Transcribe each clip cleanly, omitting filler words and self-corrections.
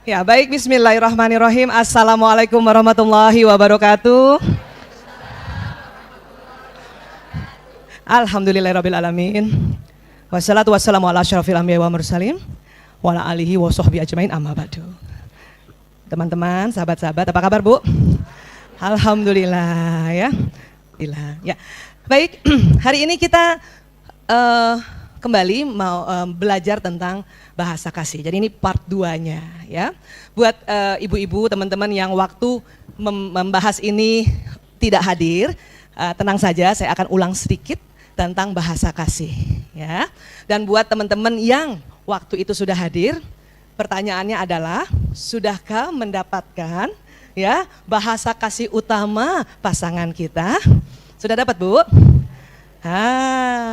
Ya, baik, bismillahirrahmanirrahim. Assalamualaikum warahmatullahi wabarakatuh. Alhamdulillahirabbil alamin. Wassalatu wassalamu ala asyrafil anbiya'i wa mursalin wa ala alihi wa sahbihi ajmain, amma ba'du. Teman-teman, sahabat-sahabat, apa kabar, Bu? Alhamdulillah ya. Ya. Baik, hari ini kita kembali mau belajar tentang bahasa kasih. Jadi ini part 2-nya ya. Buat ibu-ibu, teman-teman yang waktu membahas ini tidak hadir, tenang saja, saya akan ulang sedikit tentang bahasa kasih ya. Dan buat teman-teman yang waktu itu sudah hadir, pertanyaannya adalah, sudahkah mendapatkan ya bahasa kasih utama pasangan kita? Sudah dapat, Bu?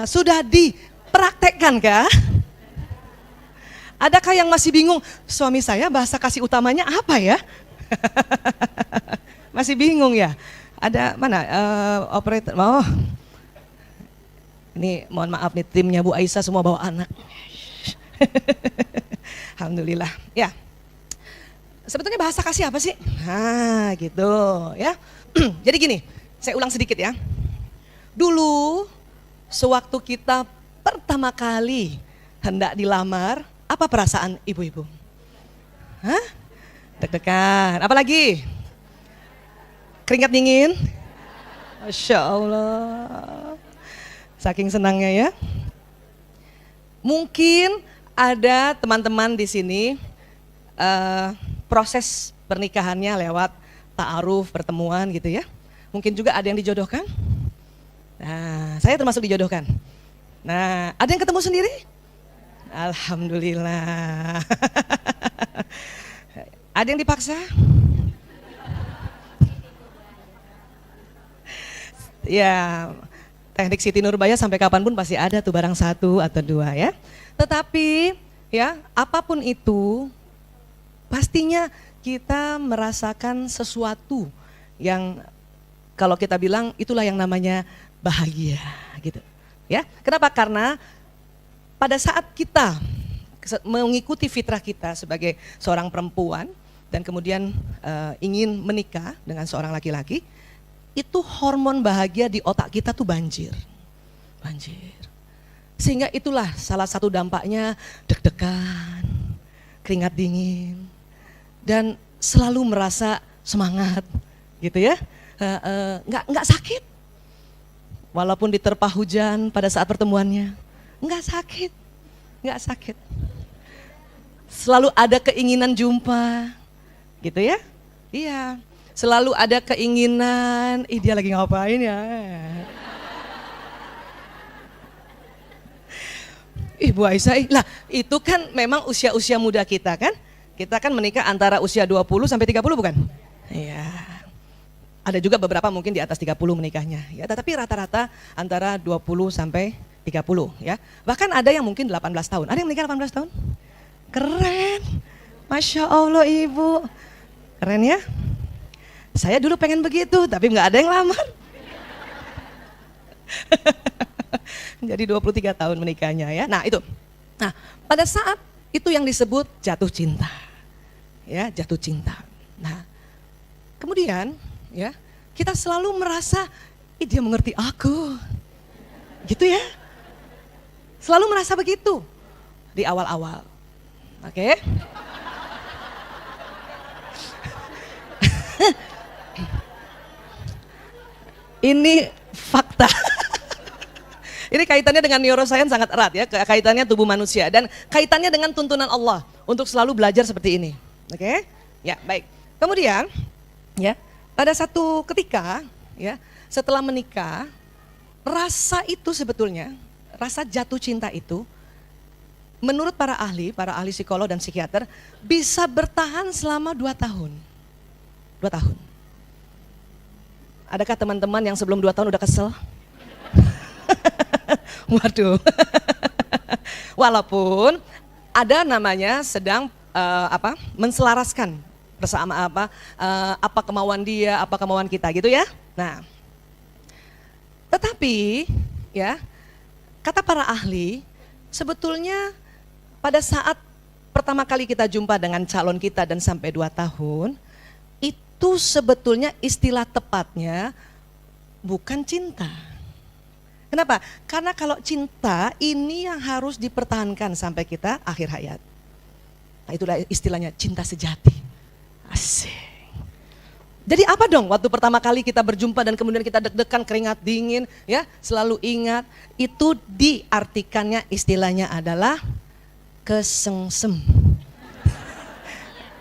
Sudah dipraktekkan kah? Adakah yang masih bingung, suami saya bahasa kasih utamanya apa ya? Masih bingung ya? Ada mana operator? Oh, ini mohon maaf nih, timnya Bu Aisyah semua bawa anak. Alhamdulillah. Ya, sebetulnya bahasa kasih apa sih? Gitu ya. Jadi gini, saya ulang sedikit ya. Dulu, sewaktu kita pertama kali hendak dilamar, apa perasaan ibu-ibu? Deg-degan. Apalagi? Keringat dingin? Masya Allah. Saking senangnya ya. Mungkin ada teman-teman di sini proses pernikahannya lewat ta'aruf, pertemuan gitu ya. Mungkin juga ada yang dijodohkan. Nah, saya termasuk dijodohkan. Nah, ada yang ketemu sendiri? Alhamdulillah. Ada yang dipaksa? Ya, teknik Siti Nurbaya sampai kapanpun pasti ada tuh barang satu atau dua ya. Tetapi ya, apapun itu, pastinya kita merasakan sesuatu yang kalau kita bilang itulah yang namanya bahagia gitu. Ya, kenapa? Karena pada saat kita mengikuti fitrah kita sebagai seorang perempuan dan kemudian ingin menikah dengan seorang laki-laki, itu hormon bahagia di otak kita tuh banjir. Sehingga itulah salah satu dampaknya deg-degan, keringat dingin, dan selalu merasa semangat gitu ya. Nggak sakit. Walaupun diterpa hujan pada saat pertemuannya, nggak sakit. Selalu ada keinginan jumpa, gitu ya? Iya. Selalu ada keinginan, dia lagi ngapain ya? Bu Aisyah, lah itu kan memang usia-usia muda kita kan? Kita kan menikah antara usia 20 sampai 30 bukan? Iya. Ada juga beberapa mungkin di atas 30 menikahnya ya, tetapi rata-rata antara 20 sampai 30 ya. Bahkan ada yang mungkin 18 tahun. Ada yang menikah 18 tahun? Keren. Masya Allah Ibu. Keren ya. Saya dulu pengen begitu, tapi nggak ada yang lamar. Jadi 23 tahun menikahnya ya. Nah itu. Nah pada saat itu yang disebut jatuh cinta. Ya, jatuh cinta. Nah kemudian ya, kita selalu merasa, dia mengerti aku, gitu ya. Selalu merasa begitu di awal-awal, oke? Ini fakta. Ini kaitannya dengan neuroscience sangat erat ya, kaitannya tubuh manusia dan kaitannya dengan tuntunan Allah untuk selalu belajar seperti ini, oke? Ya, baik. Kemudian, ya. Pada satu ketika, ya, setelah menikah, rasa itu sebetulnya, rasa jatuh cinta itu, menurut para ahli psikolog dan psikiater, bisa bertahan selama 2 tahun. 2 tahun. Adakah teman-teman yang sebelum 2 tahun udah kesel? Waduh. Walaupun ada namanya sedang menselaraskan bersama apa kemauan dia, apa kemauan kita gitu ya. Nah, tetapi ya kata para ahli sebetulnya pada saat pertama kali kita jumpa dengan calon kita dan sampai 2 tahun, itu sebetulnya istilah tepatnya bukan cinta. Kenapa? Karena kalau cinta ini yang harus dipertahankan sampai kita akhir hayat. Nah, itulah istilahnya cinta sejati. Asik. Jadi apa dong waktu pertama kali kita berjumpa dan kemudian kita deg-degan, keringat dingin, ya, selalu ingat, itu diartikannya istilahnya adalah kesengsem.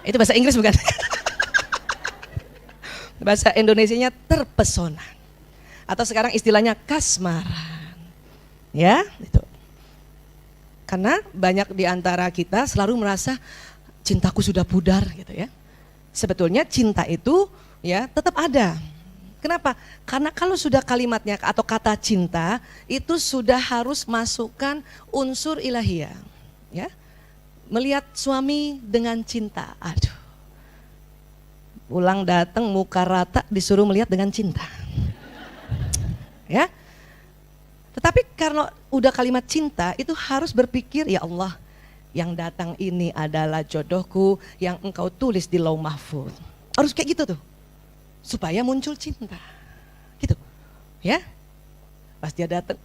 Itu bahasa Inggris bukan? Bahasa Indonesianya terpesona. Atau sekarang istilahnya kasmaran. Ya, itu. Karena banyak di antara kita selalu merasa cintaku sudah pudar gitu ya. Sebetulnya cinta itu ya tetap ada. Kenapa? Karena kalau sudah kalimatnya atau kata cinta itu sudah harus masukkan unsur ilahiyah, ya. Melihat suami dengan cinta, aduh. Pulang datang muka rata disuruh melihat dengan cinta. Ya. Tetapi karena udah kalimat cinta itu harus berpikir, ya Allah, yang datang ini adalah jodohku yang engkau tulis di Lauh Mahfuz. Harus kayak gitu tuh. Supaya muncul cinta, gitu, ya. Pas dia datang,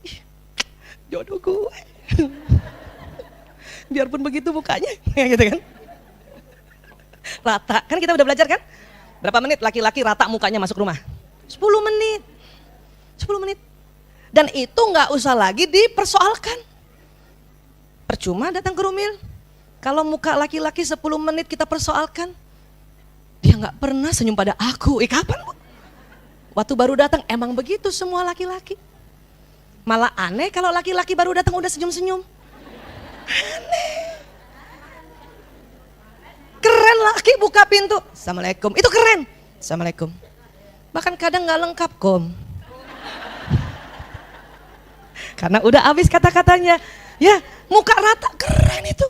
jodoh gue. Biarpun begitu mukanya, ya gitu kan. Rata, kan kita udah belajar kan? Berapa menit laki-laki rata mukanya masuk rumah? 10 menit, 10 menit. Dan itu nggak usah lagi dipersoalkan. Percuma datang ke Rumil. Kalau muka laki-laki 10 menit kita persoalkan, dia nggak pernah senyum pada aku. Kapan Bu? Waktu baru datang emang begitu semua laki-laki. Malah aneh kalau laki-laki baru datang udah senyum-senyum. Aneh. Keren laki buka pintu. Assalamualaikum. Itu keren. Assalamualaikum. Bahkan kadang nggak lengkap kom. Karena udah habis kata-katanya. Ya muka rata keren itu.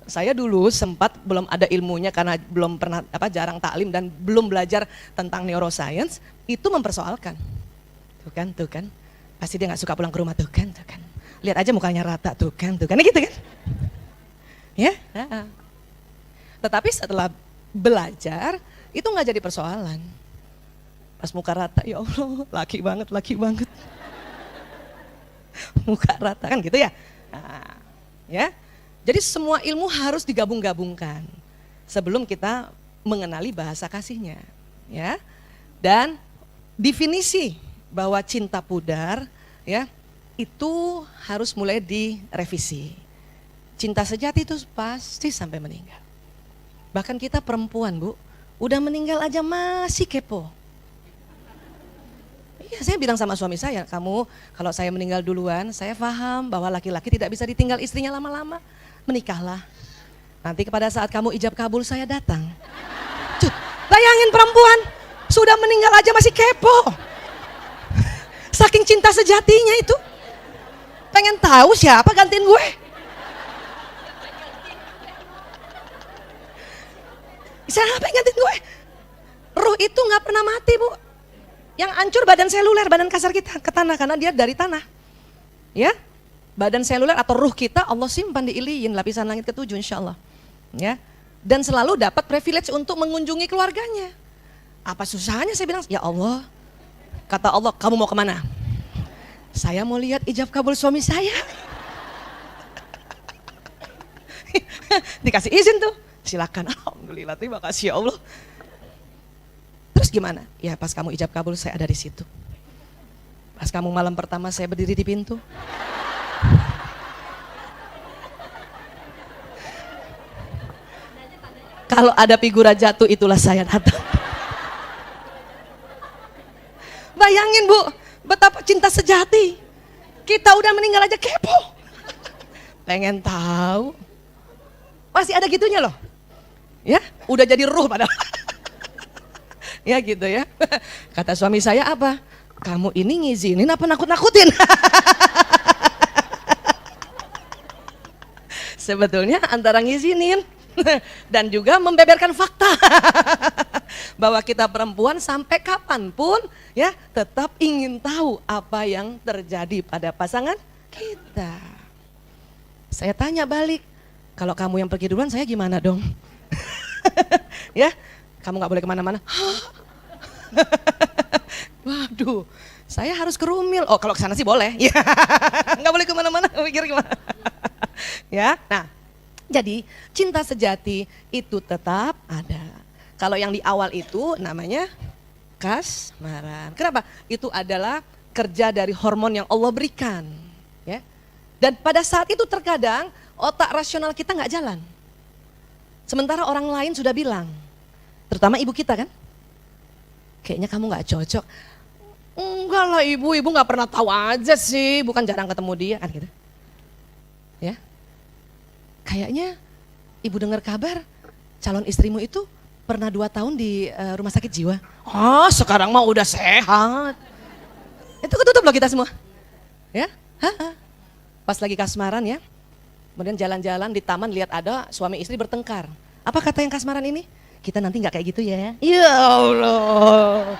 Saya dulu sempat belum ada ilmunya karena belum pernah jarang taklim dan belum belajar tentang neuroscience, itu mempersoalkan. Tuh kan. Pasti dia nggak suka pulang ke rumah tuh kan. Lihat aja mukanya rata tuh kan gitu kan. Ya. Tetapi setelah belajar itu nggak jadi persoalan. Pas muka rata, ya Allah, laki banget. Muka rata kan gitu ya. Nah, ya. Jadi semua ilmu harus digabung-gabungkan sebelum kita mengenali bahasa kasihnya, ya. Dan definisi bahwa cinta pudar, ya, itu harus mulai direvisi. Cinta sejati itu pasti sampai meninggal. Bahkan kita perempuan, Bu, udah meninggal aja masih kepo. Iya, saya bilang sama suami saya, kamu kalau saya meninggal duluan, saya paham bahwa laki-laki tidak bisa ditinggal istrinya lama-lama. Menikahlah. Nanti pada saat kamu ijab kabul saya datang. Cut, bayangin perempuan sudah meninggal aja masih kepo. Saking cinta sejatinya itu. Pengen tahu siapa gantiin gue. Siapa yang gantiin gue? Ruh itu gak pernah mati, Bu. Yang hancur badan seluler, badan kasar kita ke tanah karena dia dari tanah. Ya. Badan seluler atau ruh kita Allah simpan di Iliyin, lapisan langit ke-7 insya Allah. Ya. Dan selalu dapat privilege untuk mengunjungi keluarganya. Apa susahnya saya bilang, ya Allah, kata Allah, kamu mau kemana? Saya mau lihat ijab kabul suami saya. Dikasih izin tuh, silakan. Alhamdulillah, terima kasih ya Allah. Terus gimana? Ya pas kamu ijab kabul saya ada di situ. Pas kamu malam pertama saya berdiri di pintu. Kalau ada figura jatuh itulah saya datang. Bayangin Bu, betapa cinta sejati. Kita udah meninggal aja kepo. Pengen tahu. Masih ada gitunya loh. Ya, udah jadi ruh padahal. Ya gitu ya. Kata suami saya apa? Kamu ini ngizinin apa nakut-nakutin? Sebetulnya antara ngizinin dan juga membeberkan fakta bahwa kita perempuan sampai kapanpun ya tetap ingin tahu apa yang terjadi pada pasangan kita. Saya tanya balik, Kalau kamu yang pergi duluan, saya gimana dong? Ya, kamu nggak boleh kemana-mana. Waduh, saya harus ke Rumil. Oh, kalau ke sana sih boleh. Ya, nggak boleh kemana-mana. Mikir gimana? Ya, nah, jadi cinta sejati itu tetap ada. Kalau yang di awal itu namanya kasmaran. Kenapa? Itu adalah kerja dari hormon yang Allah berikan. Ya. Dan pada saat itu terkadang otak rasional kita nggak jalan. Sementara orang lain sudah bilang, terutama ibu kita kan, kayaknya kamu nggak cocok. Enggak lah ibu nggak pernah tahu aja sih, bukan jarang ketemu dia kan gitu. Ya, kayaknya ibu dengar kabar calon istrimu itu pernah 2 tahun di rumah sakit jiwa. Oh, sekarang mah udah sehat. Itu ketutup loh kita semua. Ya, pas lagi kasmaran ya, kemudian jalan-jalan di taman lihat ada suami istri bertengkar. Apa kata yang kasmaran ini? Kita nanti nggak kayak gitu ya. Ya Allah.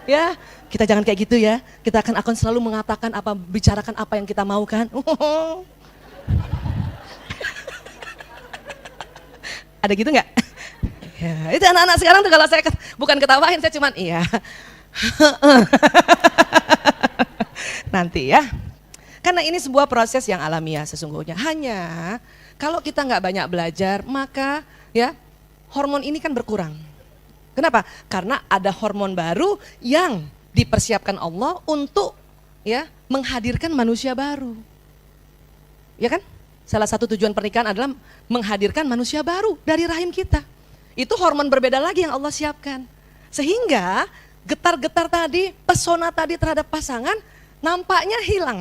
Ya, kita jangan kayak gitu ya. Kita akan selalu mengatakan bicarakan apa yang kita mau kan. Ada gitu nggak? Ya, itu anak-anak sekarang tuh kalau saya bukan ketawain, saya cuman iya. Nanti ya. Karena ini sebuah proses yang alamiah sesungguhnya. Hanya kalau kita nggak banyak belajar, maka ya hormon ini kan berkurang. Kenapa? Karena ada hormon baru yang dipersiapkan Allah untuk ya menghadirkan manusia baru. Ya kan? Salah satu tujuan pernikahan adalah menghadirkan manusia baru dari rahim kita. Itu hormon berbeda lagi yang Allah siapkan. Sehingga getar-getar tadi, pesona tadi terhadap pasangan nampaknya hilang.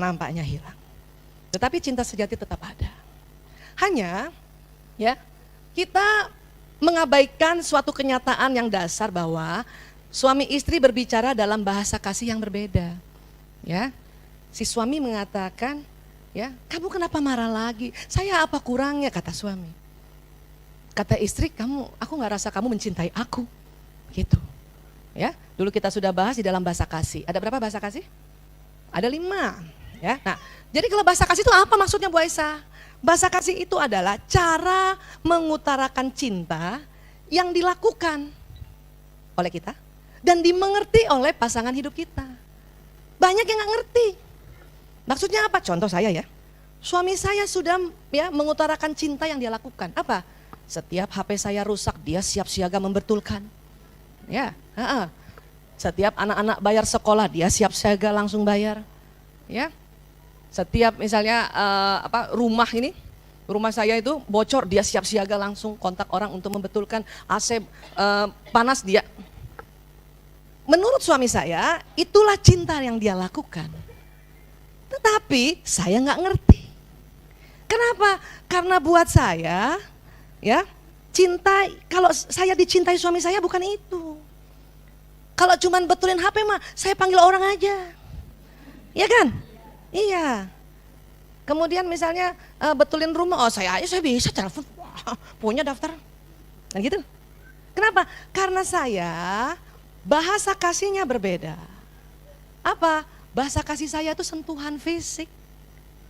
Tetapi cinta sejati tetap ada. Hanya ya kita mengabaikan suatu kenyataan yang dasar bahwa suami istri berbicara dalam bahasa kasih yang berbeda. Ya, si suami mengatakan, ya, kamu kenapa marah lagi? Saya apa kurangnya, kata suami. Kata istri, aku nggak rasa kamu mencintai aku, gitu. Ya, dulu kita sudah bahas di dalam bahasa kasih. Ada berapa bahasa kasih? Ada 5. Ya, nah, jadi kalau bahasa kasih itu apa maksudnya Bu Aisyah? Bahasa kasih itu adalah cara mengutarakan cinta yang dilakukan oleh kita dan dimengerti oleh pasangan hidup kita. Banyak yang nggak ngerti. Maksudnya apa? Contoh saya ya, suami saya sudah ya mengutarakan cinta yang dia lakukan. Apa? Setiap HP saya rusak, dia siap siaga membetulkan. Ya, setiap anak-anak bayar sekolah, dia siap siaga langsung bayar. Ya, setiap misalnya rumah saya itu bocor, dia siap siaga langsung kontak orang untuk membetulkan. AC panas dia. Menurut suami saya, itulah cinta yang dia lakukan. Tetapi saya nggak ngerti. Kenapa? Karena buat saya, ya cinta, kalau saya dicintai suami saya bukan itu. Kalau cuman betulin HP mah, saya panggil orang aja. Iya kan? Iya. Kemudian misalnya betulin rumah, oh saya bisa telepon, punya daftar. Dan gitu. Kenapa? Karena saya bahasa kasihnya berbeda. Apa? Bahasa kasih saya itu sentuhan fisik.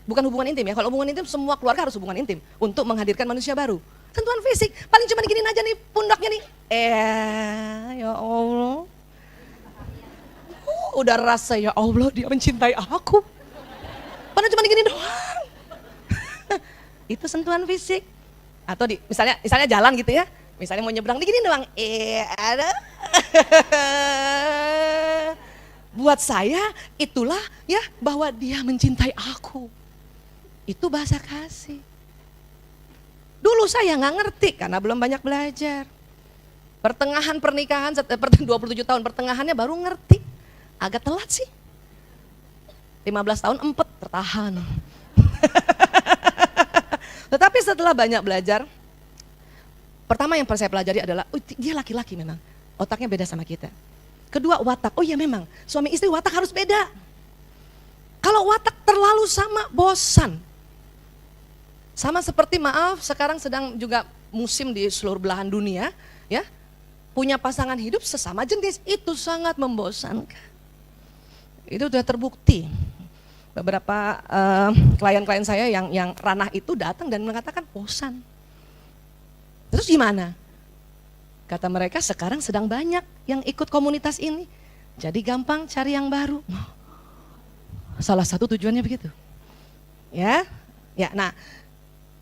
Bukan hubungan intim ya. Kalau hubungan intim semua keluarga harus hubungan intim untuk menghadirkan manusia baru. Sentuhan fisik, paling cuma diginiin aja nih pundaknya nih. Ya Allah. Udah rasa ya Allah dia mencintai aku. Padahal cuma digini doang. Itu sentuhan fisik. Atau misalnya jalan gitu ya. Misalnya mau nyebrang digini doang. Ada. Buat saya itulah ya bahwa dia mencintai aku. Itu bahasa kasih. Dulu saya nggak ngerti karena belum banyak belajar. Pertengahan pernikahan, 27 tahun pertengahannya baru ngerti. Agak telat sih. 15 tahun empet tertahan. Tetapi setelah banyak belajar, pertama yang saya pelajari adalah, dia laki-laki memang, otaknya beda sama kita. Kedua watak, oh iya memang, suami istri watak harus beda. Kalau watak terlalu sama, bosan. Sama seperti maaf, sekarang sedang juga musim di seluruh belahan dunia, ya, punya pasangan hidup sesama jenis, itu sangat membosankan. Itu sudah terbukti. beberapa klien-klien saya yang ranah itu datang dan mengatakan bosan. Terus gimana? Kata mereka sekarang sedang banyak yang ikut komunitas ini. Jadi gampang cari yang baru. Salah satu tujuannya begitu. Ya, nah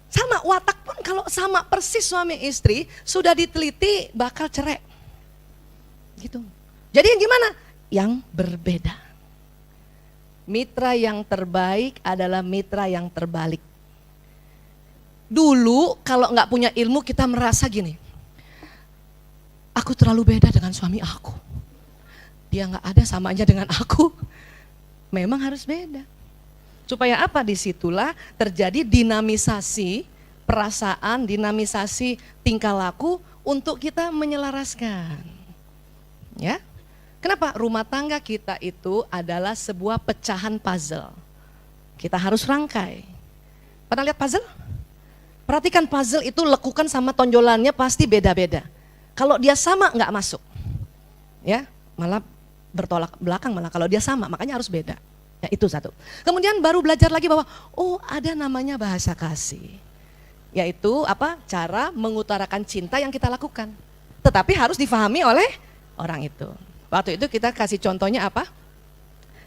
sama watak pun kalau sama persis suami istri sudah diteliti bakal cerai. Gitu. Jadi yang gimana? Yang berbeda. Mitra yang terbaik adalah mitra yang terbalik. Dulu kalau nggak punya ilmu kita merasa gini, aku terlalu beda dengan suami aku. Dia nggak ada samanya dengan aku. Memang harus beda. Supaya apa? Disitulah terjadi dinamisasi perasaan, dinamisasi tingkah laku untuk kita menyelaraskan. Ya, kenapa? Rumah tangga kita itu adalah sebuah pecahan puzzle. Kita harus rangkai. Pernah lihat puzzle? Perhatikan puzzle itu lekukan sama tonjolannya pasti beda-beda. Kalau dia sama nggak masuk. Ya, malah bertolak belakang malah kalau dia sama, makanya harus beda. Ya, itu satu. Kemudian baru belajar lagi bahwa oh ada namanya bahasa kasih. Yaitu apa? Cara mengutarakan cinta yang kita lakukan. Tetapi harus difahami oleh orang itu. Waktu itu kita kasih contohnya apa?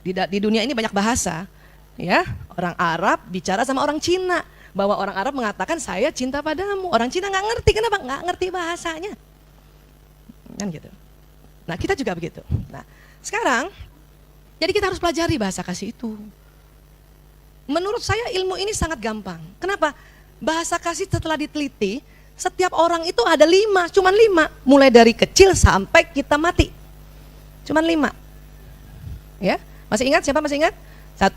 Di dunia ini banyak bahasa. Ya, orang Arab bicara sama orang Cina. Bahwa orang Arab mengatakan saya cinta padamu. Orang Cina nggak ngerti, kenapa? Nggak ngerti bahasanya. Kan gitu. Nah kita juga begitu. Nah sekarang jadi kita harus pelajari bahasa kasih itu. Menurut saya ilmu ini sangat gampang. Kenapa? Bahasa kasih setelah diteliti, setiap orang itu ada 5, cuman 5. Mulai dari kecil sampai kita mati. Cuman 5. Ya, masih ingat? Siapa masih ingat? 1,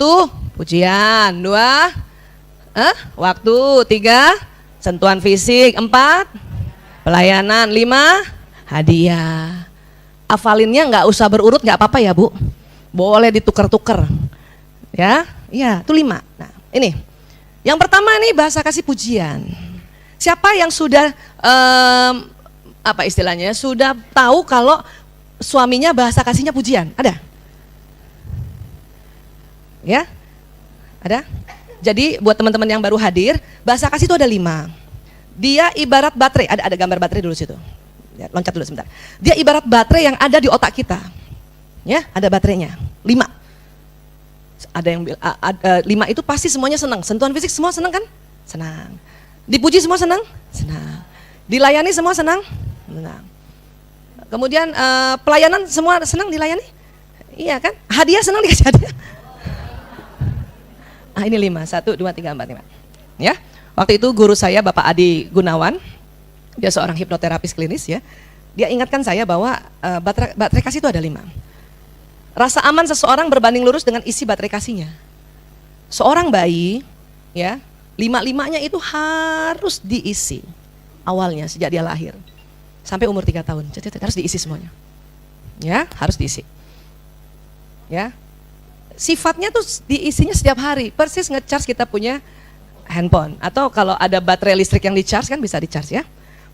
pujian. 2, waktu. 3, sentuhan fisik. 4, pelayanan. 5, hadiah. Hafalinnya nggak usah berurut, nggak apa-apa ya Bu. Boleh ditukar-tukar, ya, iya, itu 5. Nah, ini, yang pertama nih bahasa kasih pujian. Siapa yang sudah, apa istilahnya, sudah tahu kalau suaminya bahasa kasihnya pujian? Ada? Ya, ada? Jadi buat teman-teman yang baru hadir, bahasa kasih itu ada 5. Dia ibarat baterai, ada gambar baterai dulu situ. Ya, loncat dulu sebentar. Dia ibarat baterai yang ada di otak kita. Ya, ada baterainya 5. Ada yang 5 itu pasti semuanya senang. Sentuhan fisik semua senang kan? Senang. Dipuji semua senang? Senang. Dilayani semua senang? Senang. Kemudian pelayanan semua senang dilayani? Iya kan? Hadiah senang dikasih hadiah? Ini 5. 1, 2, 3, 4, 5. Ya. Waktu itu guru saya Bapak Adi Gunawan, dia seorang hipnoterapis klinis ya. Dia ingatkan saya bahwa baterai kasih itu ada 5. Rasa aman seseorang berbanding lurus dengan isi baterai kasihnya. Seorang bayi, ya, 5-5-nya itu harus diisi awalnya sejak dia lahir sampai umur 3 tahun. Jadi harus diisi semuanya, ya, harus diisi. Ya, sifatnya tuh diisinya setiap hari. Persis nge-charge kita punya handphone atau kalau ada baterai listrik yang di-charge kan bisa di-charge ya.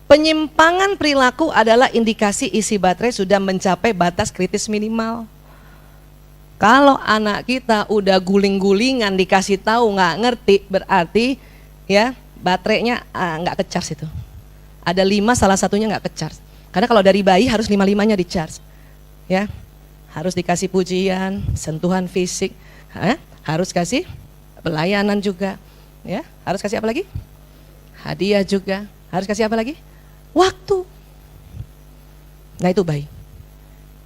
Penyimpangan perilaku adalah indikasi isi baterai sudah mencapai batas kritis minimal. Kalau anak kita udah guling-gulingan dikasih tahu nggak ngerti, berarti ya baterainya nggak ke-charge itu. Ada 5 salah satunya nggak ke-charge. Karena kalau dari bayi harus 5-5-nya di-charge. Ya, harus dikasih pujian, sentuhan fisik, harus kasih pelayanan juga. Ya, harus kasih apa lagi? Hadiah juga. Harus kasih apa lagi? Waktu. Nah itu bayi.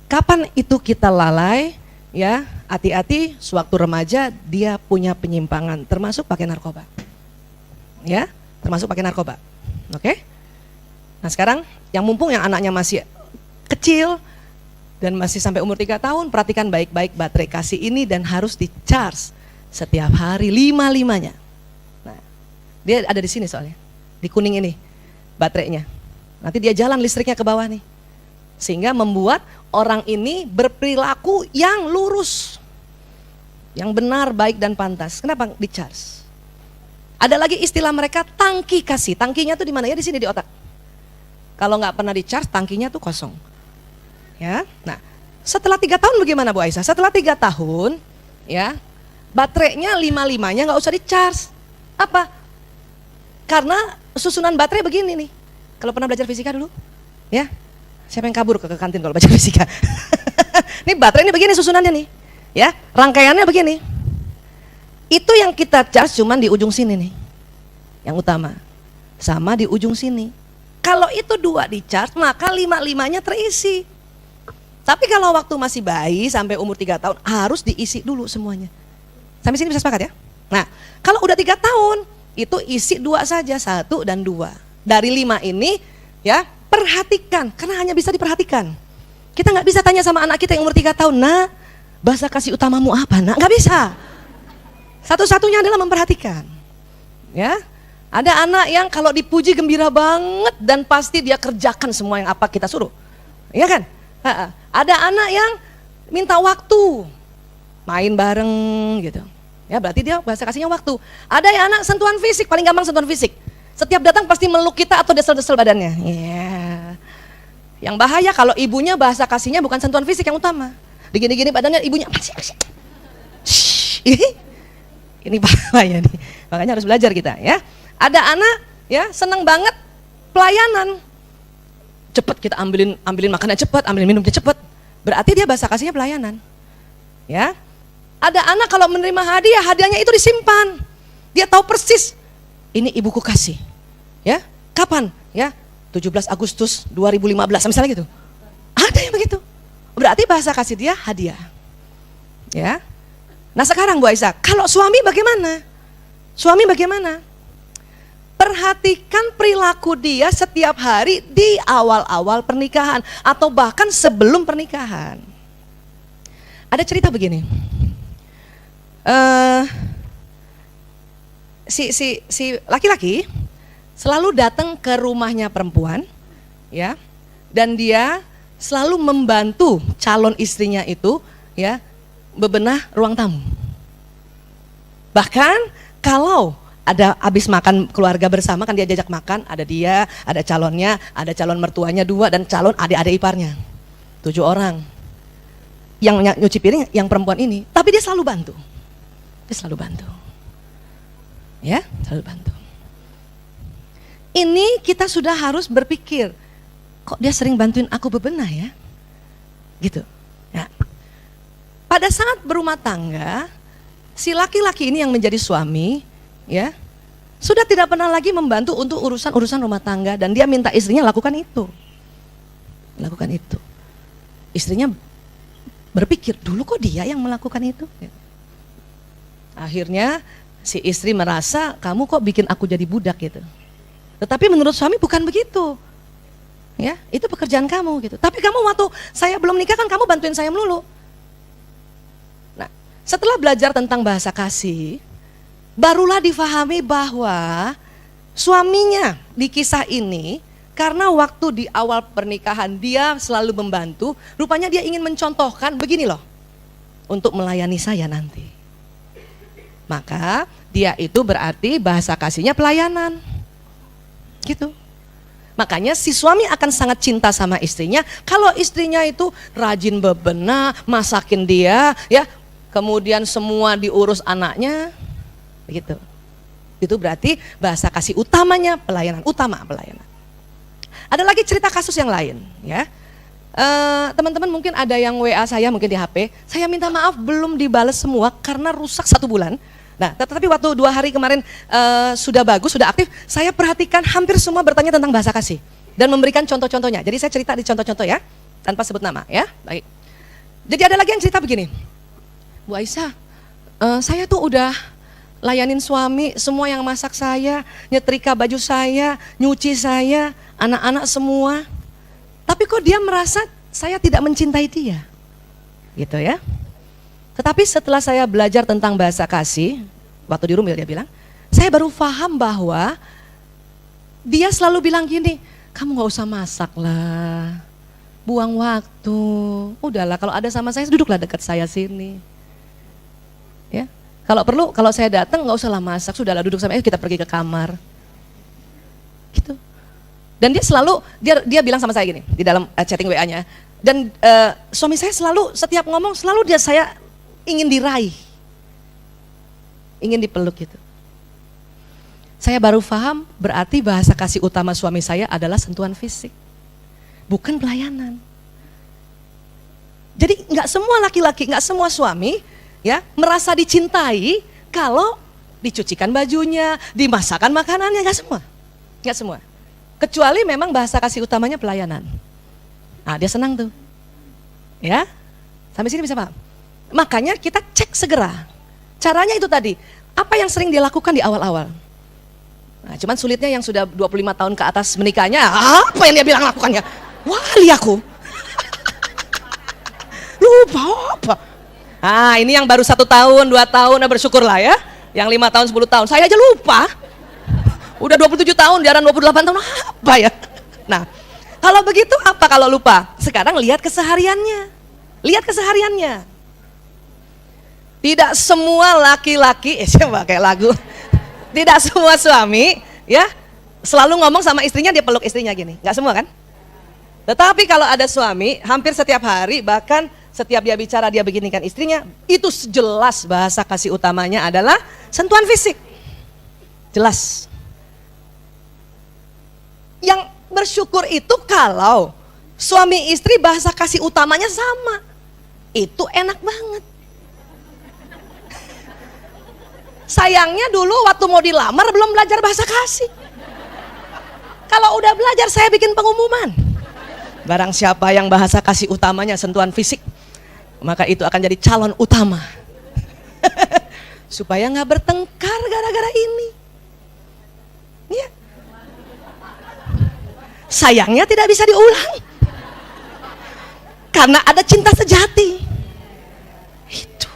Kapan itu kita lalai? Ya, hati-hati sewaktu remaja dia punya penyimpangan, termasuk pakai narkoba. Ya, termasuk pakai narkoba. Oke? Nah sekarang yang mumpung yang anaknya masih kecil dan masih sampai umur 3 tahun, perhatikan baik-baik baterai kasih ini dan harus di-charge setiap hari 5-5-nya. Nah, dia ada di sini soalnya, di kuning ini baterainya. Nanti dia jalan listriknya ke bawah nih. Sehingga membuat orang ini berperilaku yang lurus, yang benar, baik dan pantas. Kenapa di-charge? Ada lagi istilah mereka tangki kasih. Tangkinya tuh di mana ya? Di sini di otak. Kalau nggak pernah di-charge, tangkinya tuh kosong. Ya, nah setelah 3 tahun bagaimana Bu Aisyah? Setelah 3 tahun, ya baterainya 55-nya nggak usah di-charge. Apa? Karena susunan baterai begini nih. Kalau pernah belajar fisika dulu, ya. Siapa yang kabur ke kantin kalau belajar fisika? Ini baterai ini begini susunannya nih. Ya, rangkaiannya begini. Itu yang kita charge cuman di ujung sini nih. Yang utama. Sama di ujung sini. Kalau itu 2 di-charge, maka 55-nya terisi. Tapi kalau waktu masih bayi sampai umur 3 tahun harus diisi dulu semuanya. Sampai sini bisa sepakat ya? Nah, kalau udah 3 tahun itu isi 2 saja, 1 dan 2. Dari 5 ini ya perhatikan, karena hanya bisa diperhatikan. Kita nggak bisa tanya sama anak kita yang umur 3 tahun, nah bahasa kasih utamamu apa? Nah, nggak bisa. Satu-satunya adalah memperhatikan. Ya, ada anak yang kalau dipuji gembira banget dan pasti dia kerjakan semua yang apa kita suruh. Iya kan? Ada anak yang minta waktu, main bareng gitu. Ya berarti dia bahasa kasihnya waktu. Ada yang anak sentuhan fisik, paling gampang sentuhan fisik. Setiap datang pasti meluk kita atau desel-desel badannya. Yeah. Yang bahaya kalau ibunya bahasa kasihnya bukan sentuhan fisik yang utama. Digini-gini badannya ibunya. Ini bahaya nih. Makanya harus belajar kita ya. Ada anak ya senang banget pelayanan. Cepat kita ambilin makannya cepat, ambilin minumnya cepat. Berarti dia bahasa kasihnya pelayanan. Ya. Ada anak kalau menerima hadiah, hadiahnya itu disimpan. Dia tahu persis, ini ibuku kasih. Ya, kapan? Ya, 17 Agustus 2015, misalnya gitu. Ada yang begitu. Berarti bahasa kasih dia hadiah. Ya. Nah sekarang Bu Aisyah, kalau suami bagaimana? Suami bagaimana? Perhatikan perilaku dia setiap hari di awal-awal pernikahan atau bahkan sebelum pernikahan. Ada cerita begini. Si laki-laki selalu datang ke rumahnya perempuan, ya, dan dia selalu membantu calon istrinya itu, ya, bebenah ruang tamu. Bahkan kalau ada habis makan keluarga bersama kan dia jajak makan, ada dia, ada calonnya, ada calon mertuanya 2 dan calon adik-adik iparnya 7 orang. Yang nyuci piring yang perempuan ini, tapi dia selalu bantu. Dia selalu bantu. Ya, selalu bantu. Ini kita sudah harus berpikir, kok dia sering bantuin aku bebenah ya? Gitu. Ya. Pada saat berumah tangga, si laki-laki ini yang menjadi suami, ya, sudah tidak pernah lagi membantu untuk urusan-urusan rumah tangga dan dia minta istrinya lakukan itu. Lakukan itu. Istrinya berpikir, dulu kok dia yang melakukan itu? Akhirnya si istri merasa, kamu kok bikin aku jadi budak gitu. Tetapi menurut suami bukan begitu. Ya, itu pekerjaan kamu gitu. Tapi kamu waktu saya belum nikah kan kamu bantuin saya melulu. Nah, setelah belajar tentang bahasa kasih, barulah difahami bahwa suaminya di kisah ini karena waktu di awal pernikahan dia selalu membantu, rupanya dia ingin mencontohkan begini loh, untuk melayani saya nanti. Maka dia itu berarti bahasa kasihnya pelayanan. Gitu. Makanya si suami akan sangat cinta sama istrinya kalau istrinya itu rajin bebenah, masakin dia, ya, kemudian semua diurus anaknya, begitu. Itu berarti bahasa kasih utamanya pelayanan, utama pelayanan. Ada lagi cerita kasus yang lain, ya. Teman-teman mungkin ada yang WA saya mungkin di HP, saya minta maaf belum dibales semua karena rusak 1 bulan. Nah, tetapi waktu 2 hari kemarin sudah bagus, sudah aktif, saya perhatikan hampir semua bertanya tentang bahasa kasih dan memberikan contoh-contohnya. Jadi saya cerita di contoh-contoh ya, tanpa sebut nama ya. Baik. Jadi ada lagi yang cerita begini, Bu Aisyah, saya tuh udah layanin suami, semua yang masak saya, nyetrika baju saya, nyuci saya, anak-anak semua. Tapi kok dia merasa saya tidak mencintai dia, gitu ya. Tetapi setelah saya belajar tentang bahasa kasih, waktu di Rumil dia bilang, saya baru paham bahwa dia selalu bilang gini, kamu gak usah masak lah, buang waktu, udahlah kalau ada sama saya duduklah dekat saya sini. Ya, kalau perlu kalau saya datang gak usahlah masak, sudahlah duduk sama kita pergi ke kamar. Gitu. Dan dia selalu dia bilang sama saya gini di dalam chatting WA-nya, dan suami saya selalu setiap ngomong selalu saya ingin diraih. ingin dipeluk gitu. Saya baru paham berarti bahasa kasih utama suami saya adalah sentuhan fisik, bukan pelayanan. Jadi nggak semua laki-laki, nggak semua suami ya merasa dicintai kalau dicucikan bajunya, dimasakkan makanannya, nggak semua. Nggak semua. Kecuali memang bahasa kasih utamanya pelayanan. Nah, dia senang tuh. Ya. Sampai sini bisa paham? Makanya kita cek segera. Caranya itu tadi. Apa yang sering dia lakukan di awal-awal? Nah, cuman sulitnya yang sudah 25 tahun ke atas menikahnya, apa yang dia bilang lakukannya? Wali aku. Lupa apa? Nah, ini yang baru 1 tahun, 2 tahun, bersyukurlah ya. Yang 5 tahun, 10 tahun, saya aja lupa. Udah 27 tahun, jarang 28 tahun, apa ya? Nah, kalau begitu apa kalau lupa? Sekarang lihat kesehariannya. Lihat kesehariannya. Tidak semua laki-laki, coba kayak lagu. Tidak semua suami ya selalu ngomong sama istrinya, dia peluk istrinya gini. Nggak semua kan? Tetapi kalau ada suami hampir setiap hari, bahkan setiap dia bicara dia beginikan istrinya, itu jelas bahasa kasih utamanya adalah sentuhan fisik. Jelas. Yang bersyukur itu kalau suami istri bahasa kasih utamanya sama. Itu enak banget. Sayangnya dulu waktu mau dilamar belum belajar bahasa kasih. Kalau udah belajar saya bikin pengumuman. Barang siapa yang bahasa kasih utamanya sentuhan fisik, maka itu akan jadi calon utama. Supaya nggak bertengkar gara-gara ini. Ya. Sayangnya tidak bisa diulang. Karena ada cinta sejati. Itu.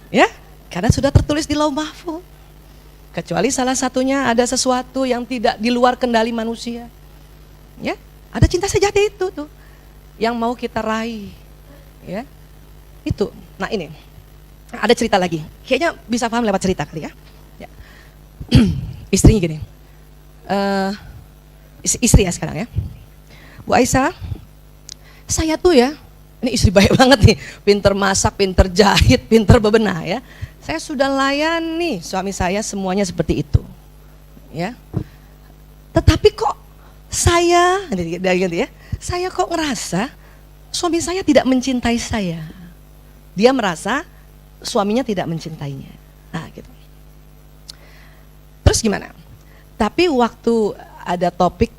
Ya. Karena sudah tertulis di Lauh Mahfuz. Kecuali salah satunya ada sesuatu yang tidak di luar kendali manusia. Ya, ada cinta sejati itu tuh yang mau kita raih. Ya. Itu. Nah, ini. Ada cerita lagi. Kayaknya bisa paham lewat cerita kali ya. Ya. Istrinya gini. Istri ya sekarang ya. Bu Aisyah, saya tuh ya, ini istri baik banget nih, pinter masak, pinter jahit, pinter bebenah ya. Saya sudah layani suami saya semuanya seperti itu, ya. Tetapi kok saya, ya, saya kok ngerasa suami saya tidak mencintai saya. Dia merasa suaminya tidak mencintainya. Nah, gitu. Terus gimana? Tapi waktu ada topik,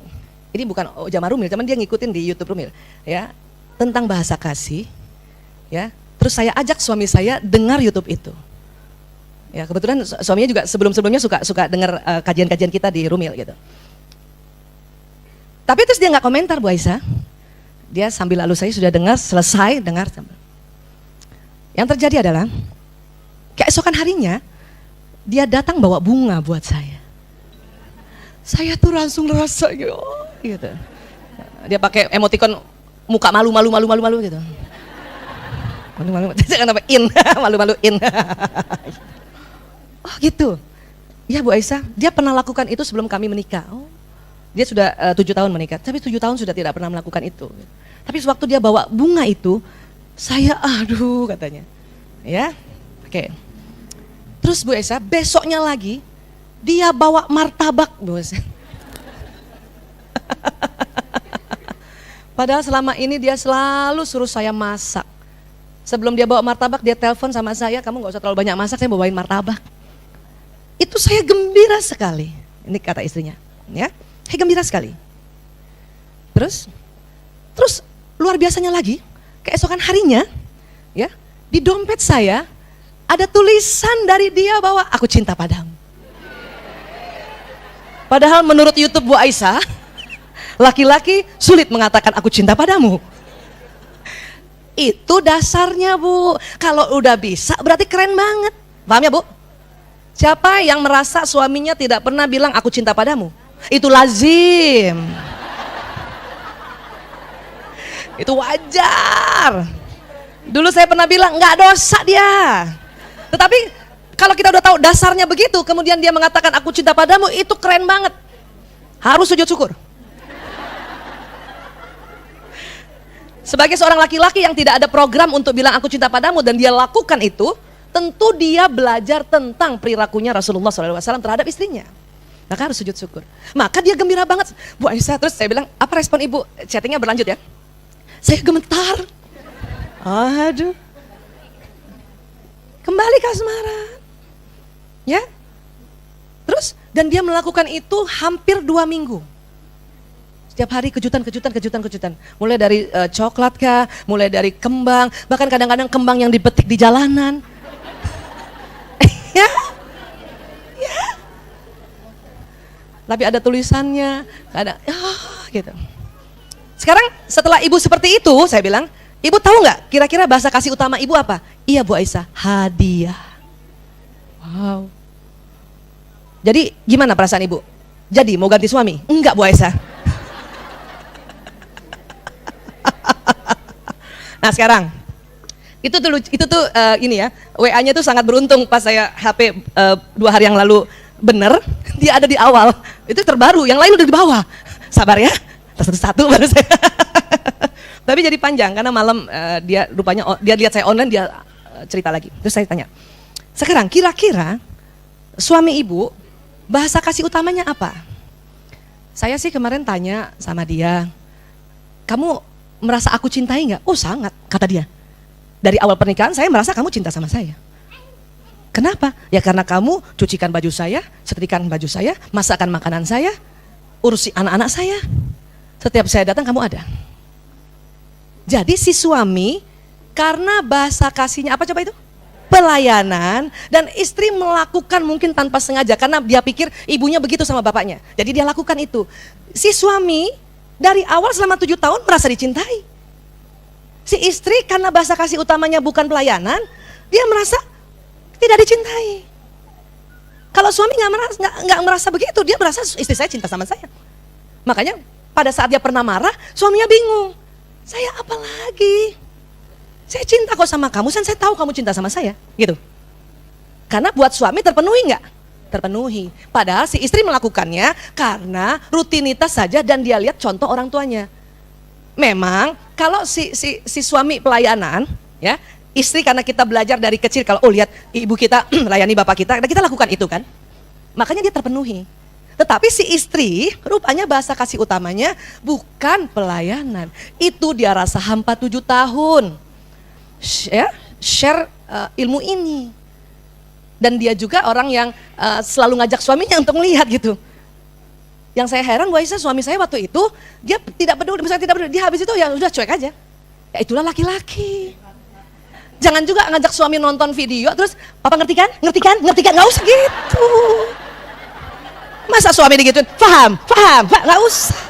ini bukan Jamaah Rumil, cuman dia ngikutin di YouTube Rumil, ya, tentang bahasa kasih, ya. Terus saya ajak suami saya dengar YouTube itu. Ya, kebetulan suaminya juga sebelum-sebelumnya suka dengar kajian-kajian kita di Rumil gitu. Tapi terus dia nggak komentar, Bu Aisyah. Dia sambil lalu saya sudah dengar, selesai dengar. Yang terjadi adalah keesokan harinya dia datang bawa bunga buat saya. Saya tuh langsung ngerasa gitu, gitu. Dia pakai emoticon muka malu gitu. Malu-malu, jangan sampai malu-maluin. Oh gitu. Ya Bu Aisyah, dia pernah lakukan itu sebelum kami menikah. Oh, dia sudah 7 tahun menikah, tapi 7 tahun sudah tidak pernah melakukan itu. Tapi sewaktu dia bawa bunga itu, saya aduh katanya. Ya, oke. Terus Bu Aisyah, besoknya lagi dia bawa martabak, Bu Aisyah. Padahal selama ini dia selalu suruh saya masak. Sebelum dia bawa martabak, dia telepon sama saya, kamu gak usah terlalu banyak masak, saya bawain martabak. Itu saya gembira sekali. Ini kata istrinya, ya. Saya gembira sekali. Terus luar biasanya lagi, keesokan harinya, ya, di dompet saya ada tulisan dari dia bahwa aku cinta padamu. Padahal menurut YouTube Bu Aisyah, laki-laki sulit mengatakan aku cinta padamu. Itu dasarnya Bu. Kalau udah bisa berarti keren banget. Paham ya Bu? Siapa yang merasa suaminya tidak pernah bilang aku cinta padamu? Itu lazim. Itu wajar. Dulu saya pernah bilang nggak dosa dia. Tetapi kalau kita udah tahu dasarnya begitu, kemudian dia mengatakan aku cinta padamu, itu keren banget. Harus sujud syukur. Sebagai seorang laki-laki yang tidak ada program untuk bilang aku cinta padamu dan dia lakukan itu, tentu dia belajar tentang perilakunya Rasulullah SAW terhadap istrinya. Maka harus sujud syukur. Maka dia gembira banget, Bu Aisyah. Terus saya bilang, apa respon ibu? Chattingnya berlanjut ya. Saya gemetar. Aduh. Kembali kasmaran. Ya. Terus, dan dia melakukan itu hampir 2 minggu. Setiap hari kejutan. Mulai dari coklat kah, mulai dari kembang, bahkan kadang-kadang kembang yang dipetik di jalanan. Ya. Tapi ada tulisannya, ada gitu. Sekarang setelah ibu seperti itu, saya bilang, ibu tahu nggak kira-kira bahasa kasih utama ibu apa? Iya Bu Aisyah, hadiah. Wow. Jadi gimana perasaan ibu? Jadi mau ganti suami? Enggak Bu Aisyah. Nah sekarang, itu tuh ini ya, WA-nya tuh sangat beruntung pas saya HP 2 hari yang lalu. Bener, dia ada di awal, itu terbaru, yang lain udah di bawah. Sabar ya, satu-satu baru saya. Tapi jadi panjang karena malam dia rupanya dia lihat saya online, dia cerita lagi. Terus saya tanya, sekarang kira-kira suami ibu bahasa kasih utamanya apa? Saya sih kemarin tanya sama dia, kamu merasa aku cintai nggak? Oh sangat, kata dia. Dari awal pernikahan saya merasa kamu cinta sama saya. Kenapa? Ya karena kamu cucikan baju saya, setrikaan baju saya, masakan makanan saya, urusi anak-anak saya. Setiap saya datang kamu ada. Jadi si suami karena bahasa kasihnya apa coba itu? Pelayanan, dan istri melakukan mungkin tanpa sengaja karena dia pikir ibunya begitu sama bapaknya. Jadi dia lakukan itu. Si suami dari awal selama 7 tahun merasa dicintai. Si istri karena bahasa kasih utamanya bukan pelayanan, dia merasa tidak dicintai. Kalau suami nggak merasa begitu, dia merasa istri saya cinta sama saya. Makanya pada saat dia pernah marah, suaminya bingung. Saya apa lagi? Saya cinta kok sama kamu, dan saya tahu kamu cinta sama saya, gitu. Karena buat suami terpenuhi nggak? Terpenuhi. Padahal si istri melakukannya karena rutinitas saja dan dia lihat contoh orang tuanya. Memang kalau si suami pelayanan, ya. Istri karena kita belajar dari kecil, kalau lihat ibu kita layani bapak kita lakukan itu kan. Makanya dia terpenuhi. Tetapi si istri rupanya bahasa kasih utamanya bukan pelayanan. Itu dia rasa hampa 7 tahun. Share ilmu ini. Dan dia juga orang yang selalu ngajak suaminya untuk melihat gitu. Yang saya heran, Bu Aisyah, suami saya waktu itu dia tidak peduli, dia habis itu ya udah cuek aja. Ya itulah laki-laki. Jangan juga ngajak suami nonton video, terus papa ngerti kan, nggak usah gitu. Masa suami digituin, paham, nggak usah.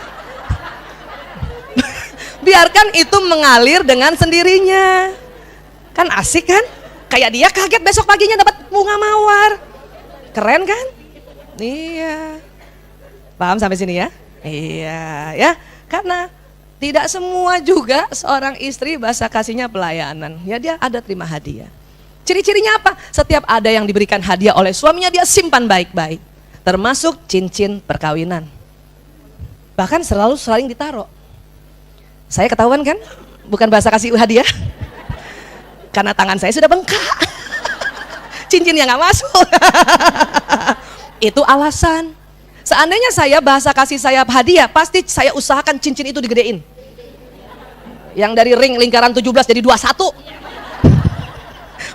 Biarkan itu mengalir dengan sendirinya. Kan asik kan? Kayak dia kaget besok paginya dapat bunga mawar. Keren kan? Iya. Paham sampai sini ya? Iya ya, karena tidak semua juga seorang istri bahasa kasihnya pelayanan. Ya dia ada terima hadiah. Ciri-cirinya apa? Setiap ada yang diberikan hadiah oleh suaminya dia simpan baik-baik. Termasuk cincin perkawinan. Bahkan sering ditaruh. Saya ketahuan kan? Bukan bahasa kasih hadiah. Karena tangan saya sudah bengkak. Cincinnya nggak masuk. Itu alasan. Seandainya saya bahasa kasih saya hadiah, pasti saya usahakan cincin itu digedein. Yang dari ring lingkaran 17 jadi 21.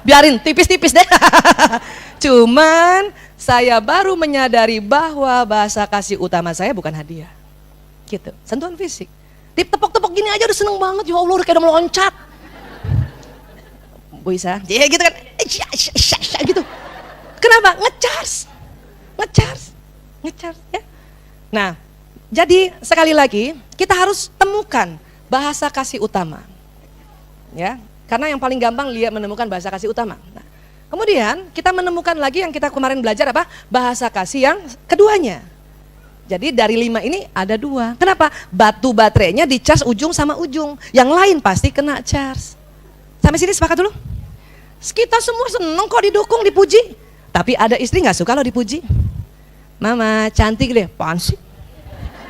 Biarin tipis-tipis deh. Cuman saya baru menyadari bahwa bahasa kasih utama saya bukan hadiah. Gitu, sentuhan fisik. Tepok-tepok gini aja udah seneng banget, ya Allah udah kayak udah meloncat. Bu Isa, ya gitu kan, gitu. Kenapa? Ngecharge ya. Nah, jadi sekali lagi kita harus temukan bahasa kasih utama, ya. Karena yang paling gampang dia menemukan bahasa kasih utama. Nah, kemudian kita menemukan lagi yang kita kemarin belajar apa? Bahasa kasih yang keduanya. Jadi dari 5 ini ada 2. Kenapa? Batu baterainya dicas ujung sama ujung. Yang lain pasti kena charge. Sampai sini sepakat dulu? Kita semua seneng kok didukung, dipuji. Tapi ada istri gak suka lo dipuji. Mama cantik deh, apaan sih?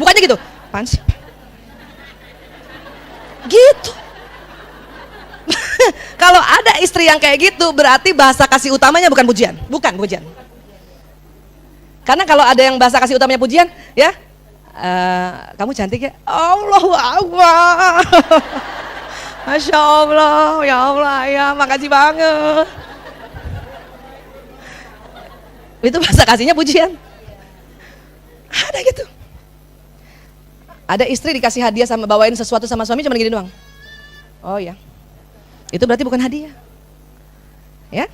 Bukannya gitu, apaan sih? Gitu. Kalau ada ada istri yang kayak gitu, berarti bahasa kasih utamanya bukan pujian. Bukan pujian. Karena kalau ada yang bahasa kasih utamanya pujian, ya, kamu cantik ya, Allahu Akbar. Masya Allah, ya Allah, ya makasih banget. Itu bahasa kasihnya pujian. Ada gitu. Ada istri dikasih hadiah sama bawain sesuatu sama suami cuma gini doang. Oh ya, itu berarti bukan hadiah. Ya,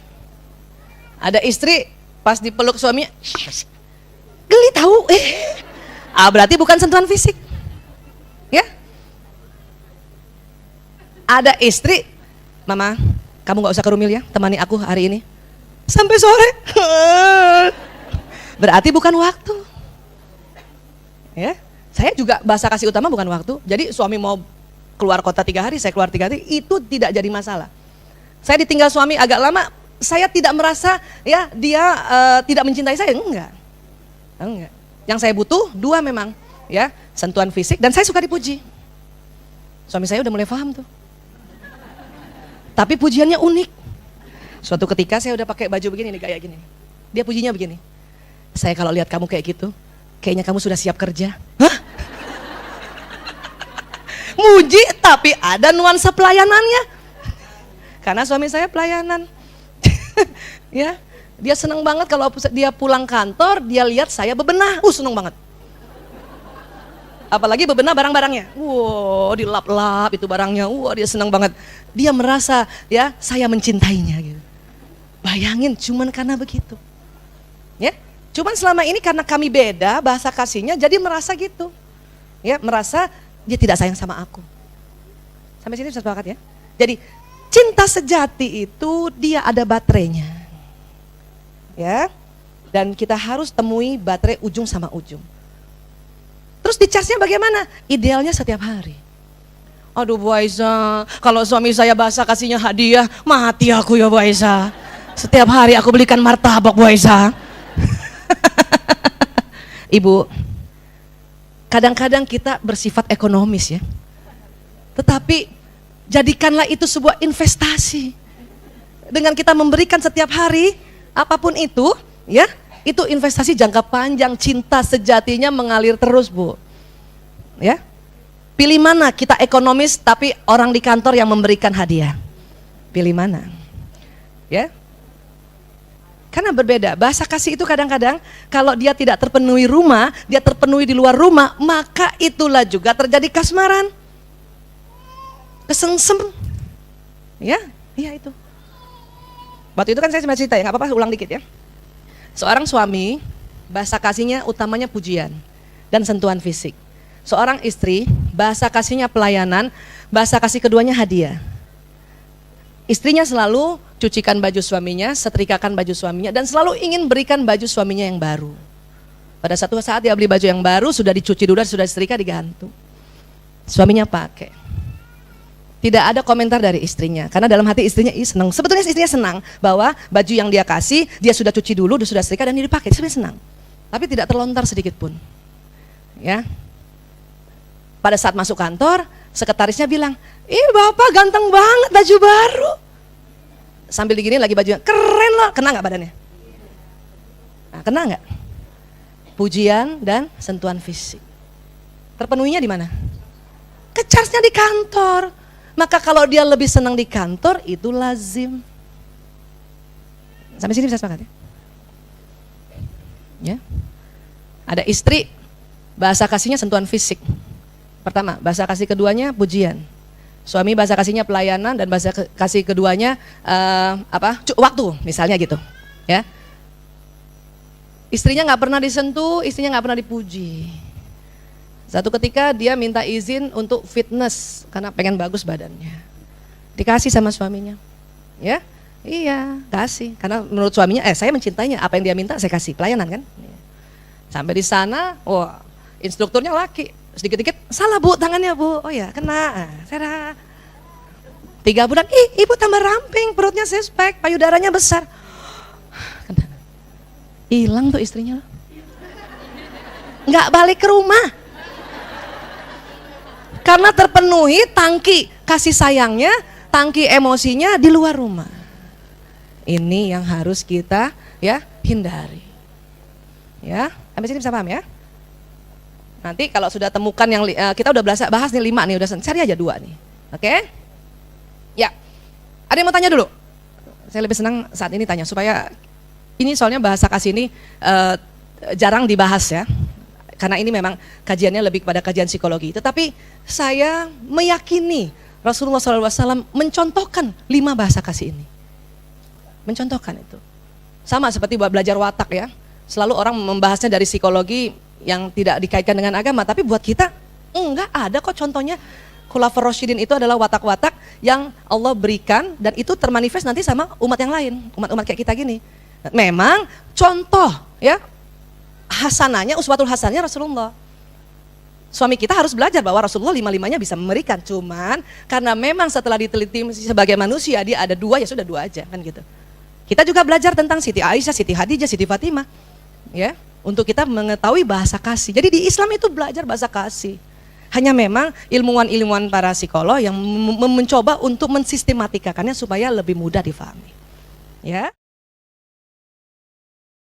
ada istri pas dipeluk suaminya, geli tahu, berarti bukan sentuhan fisik. Ya, ada istri, mama, kamu nggak usah ke Rumil ya, temani aku hari ini sampai sore. Berarti bukan waktu. Ya, saya juga bahasa kasih utama bukan waktu. Jadi suami mau keluar kota 3 hari, saya keluar 3 hari, itu tidak jadi masalah. Saya ditinggal suami agak lama, saya tidak merasa ya dia tidak mencintai saya, enggak. Yang saya butuh 2 memang, ya, sentuhan fisik dan saya suka dipuji. Suami saya udah mulai paham tuh. Tapi pujiannya unik. Suatu ketika saya udah pakai baju begini nih, kayak gini. Dia pujinya begini. Saya kalau lihat kamu kayak gitu, kayaknya kamu sudah siap kerja. Hah? Muji tapi ada nuansa pelayanannya. Karena suami saya pelayanan. Ya, dia senang banget kalau dia pulang kantor, dia lihat saya bebenah. Senang banget. Apalagi bebenah barang-barangnya. Wow, dilap-lap itu barangnya. Wah, dia senang banget. Dia merasa ya saya mencintainya gitu. Bayangin cuman karena begitu. Ya, cuman selama ini karena kami beda bahasa kasihnya jadi merasa gitu. Ya, merasa dia tidak sayang sama aku. Sampai sini bisa sepakat ya. Jadi cinta sejati itu dia ada baterainya. Ya. Dan kita harus temui baterai ujung sama ujung. Terus di charge-nya bagaimana? Idealnya setiap hari. Aduh Bu Aisyah, kalau suami saya bahasa kasihnya hadiah, mati aku ya Bu Aisyah. Setiap hari aku belikan martabak Bu Aisyah. Ibu, kadang-kadang kita bersifat ekonomis ya. Tetapi jadikanlah itu sebuah investasi. Dengan kita memberikan setiap hari, apapun itu, ya, itu investasi jangka panjang, cinta sejatinya mengalir terus Bu. Ya, pilih mana kita ekonomis tapi orang di kantor yang memberikan hadiah. Pilih mana? Ya, karena berbeda, bahasa kasih itu kadang-kadang kalau dia tidak terpenuhi rumah, dia terpenuhi di luar rumah, maka itulah juga terjadi kasmaran. Kesengsem. Ya, iya itu. Waktu itu kan saya cuma cerita ya, gak apa-apa ulang dikit ya. Seorang suami, bahasa kasihnya utamanya pujian dan sentuhan fisik. Seorang istri, bahasa kasihnya pelayanan, bahasa kasih keduanya hadiah. Istrinya selalu cucikan baju suaminya, setrikakan baju suaminya, dan selalu ingin berikan baju suaminya yang baru. Pada satu saat dia beli baju yang baru, sudah dicuci dulu, sudah disetrika, digantung. Suaminya pakai. Tidak ada komentar dari istrinya, karena dalam hati istrinya senang. Sebetulnya istrinya senang bahwa baju yang dia kasih, dia sudah cuci dulu, dia sudah setrika, dan dia dipakai. Sebenarnya senang, tapi tidak terlontar sedikit pun. Ya. Pada saat masuk kantor, sekretarisnya bilang, "Ih Bapak ganteng banget baju baru." Sambil digini lagi bajunya, "Keren loh." Kena nggak badannya? Nah, kena nggak? Pujian dan sentuhan fisik. Terpenuhinya di mana? Ke-charge-nya di kantor. Maka kalau dia lebih senang di kantor, itu lazim. Sampai sini bisa sepakat ya? Ya. Ada istri, bahasa kasihnya sentuhan fisik. Pertama, bahasa kasih keduanya pujian. Suami bahasa kasihnya pelayanan dan bahasa kasih keduanya waktu, misalnya gitu. Ya. Istrinya nggak pernah disentuh, istrinya nggak pernah dipuji. Satu ketika dia minta izin untuk fitness karena pengen bagus badannya. Dikasih sama suaminya. Ya, iya, kasih. Karena menurut suaminya, saya mencintainya, apa yang dia minta saya kasih, pelayanan kan. Sampai di sana, wah, instrukturnya laki. Sedikit-dikit, salah Bu tangannya Bu. Oh ya, kena. Serah. 3 bulan, ibu tambah ramping, perutnya six-pack, payudaranya besar. Kena. Hilang tuh istrinya. Nggak balik ke rumah. Karena terpenuhi tangki kasih sayangnya tangki emosinya di luar rumah. Ini yang harus kita ya hindari. Ya, sampai sini bisa paham ya? Nanti kalau sudah temukan yang kita udah bahas nih 5 nih, udah cari aja 2 nih. Oke? Ya. Ada yang mau tanya dulu? Saya lebih senang saat ini tanya supaya ini soalnya bahasa kasih ini jarang dibahas ya. Karena ini memang kajiannya lebih kepada kajian psikologi. Tetapi saya meyakini Rasulullah SAW mencontohkan 5 bahasa kasih ini. Mencontohkan itu. Sama seperti buat belajar watak ya. Selalu orang membahasnya dari psikologi yang tidak dikaitkan dengan agama. Tapi buat kita enggak ada kok contohnya. Khulafaur Rasyidin itu adalah watak-watak yang Allah berikan. Dan itu termanifest nanti sama umat yang lain. Umat-umat kayak kita gini. Memang contoh ya. Hasanahnya, uswatul hasanahnya Rasulullah. Suami kita harus belajar bahwa Rasulullah 5-5-nya bisa memberikan. Cuman karena memang setelah diteliti sebagai manusia dia ada 2 ya sudah 2 aja kan gitu. Kita juga belajar tentang Siti Aisyah, Siti Khadijah, Siti Fatimah. Ya, untuk kita mengetahui bahasa kasih. Jadi di Islam itu belajar bahasa kasih. Hanya memang ilmuwan-ilmuwan para psikolog yang mencoba untuk mensistematikakannya supaya lebih mudah difahami. Ya.